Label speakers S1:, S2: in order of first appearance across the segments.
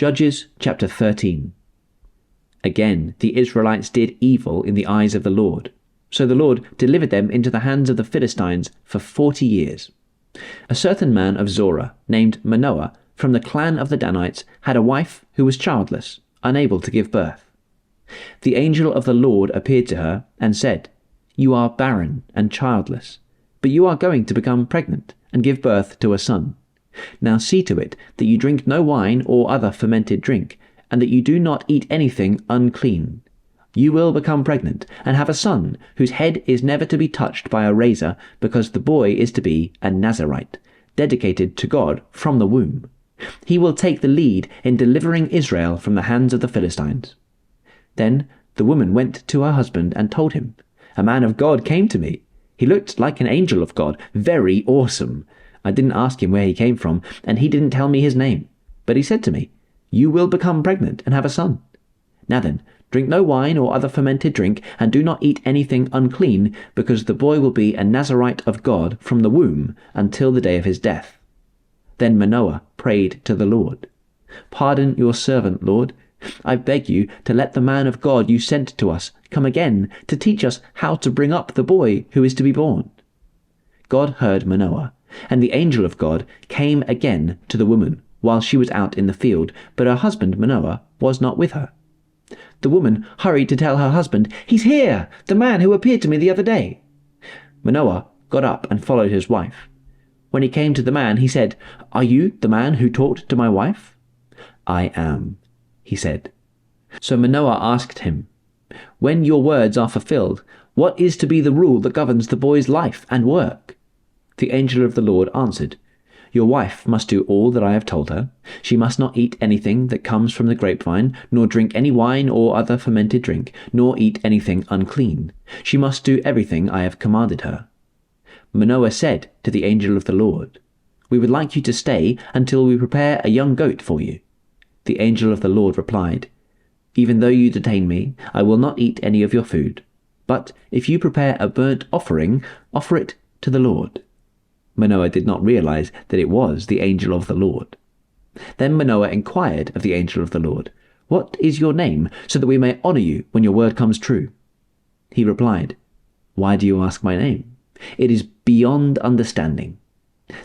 S1: Judges chapter 13. Again, the Israelites did evil in the eyes of the Lord. So the Lord delivered them into the hands of the Philistines for 40 years. A certain man of Zorah, named Manoah, from the clan of the Danites, had a wife who was childless, unable to give birth. The angel of the Lord appeared to her and said, "You are barren and childless, but you are going to become pregnant and give birth to a son. Now see to it that you drink no wine or other fermented drink, and that you do not eat anything unclean. You will become pregnant and have a son whose head is never to be touched by a razor, because the boy is to be a Nazirite, dedicated to God from the womb. He will take the lead in delivering Israel from the hands of the Philistines." Then the woman went to her husband and told him, "A man of God came to me. He looked like an angel of God, very awesome. I didn't ask him where he came from, and he didn't tell me his name. But he said to me, 'You will become pregnant and have a son. Now then, drink no wine or other fermented drink, and do not eat anything unclean, because the boy will be a Nazirite of God from the womb until the day of his death.' Then Manoah prayed to the Lord, 'Pardon your servant, Lord. I beg you to let the man of God you sent to us come again to teach us how to bring up the boy who is to be born.' God heard Manoah, and the angel of God came again to the woman while she was out in the field, but her husband Manoah was not with her. The woman hurried to tell her husband, 'He's here, the man who appeared to me the other day.' Manoah got up and followed his wife. When he came to the man, he said, 'Are you the man who talked to my wife?' 'I am,' he said. So Manoah asked him, 'When your words are fulfilled, what is to be the rule that governs the boy's life and work?' The angel of the Lord answered, 'Your wife must do all that I have told her. She must not eat anything that comes from the grapevine, nor drink any wine or other fermented drink, nor eat anything unclean. She must do everything I have commanded her.' Manoah said to the angel of the Lord, 'We would like you to stay until we prepare a young goat for you.' The angel of the Lord replied, 'Even though you detain me, I will not eat any of your food. But if you prepare a burnt offering, offer it to the Lord.' Manoah did not realize that it was the angel of the Lord. Then Manoah inquired of the angel of the Lord, 'What is your name, so that we may honor you when your word comes true?' He replied, 'Why do you ask my name? It is beyond understanding.'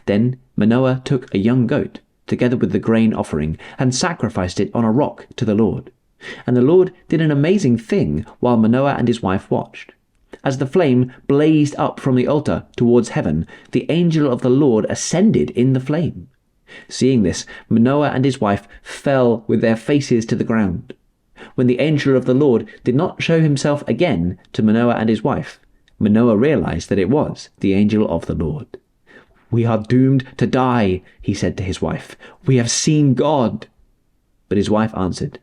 S1: Then Manoah took a young goat, together with the grain offering, and sacrificed it on a rock to the Lord. And the Lord did an amazing thing while Manoah and his wife watched. As the flame blazed up from the altar towards heaven, the angel of the Lord ascended in the flame. Seeing this, Manoah and his wife fell with their faces to the ground. When the angel of the Lord did not show himself again to Manoah and his wife, Manoah realized that it was the angel of the Lord. 'We are doomed to die,' he said to his wife. 'We have seen God.' But his wife answered,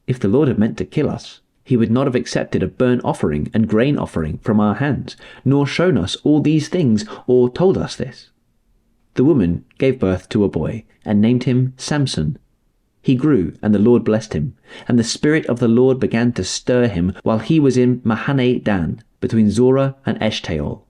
S1: 'If the Lord had meant to kill us, he would not have accepted a burnt offering and grain offering from our hands, nor shown us all these things, or told us this.' The woman gave birth to a boy, and named him Samson. He grew, and the Lord blessed him, and the Spirit of the Lord began to stir him while he was in Mahane Dan, between Zorah and Eshtaol.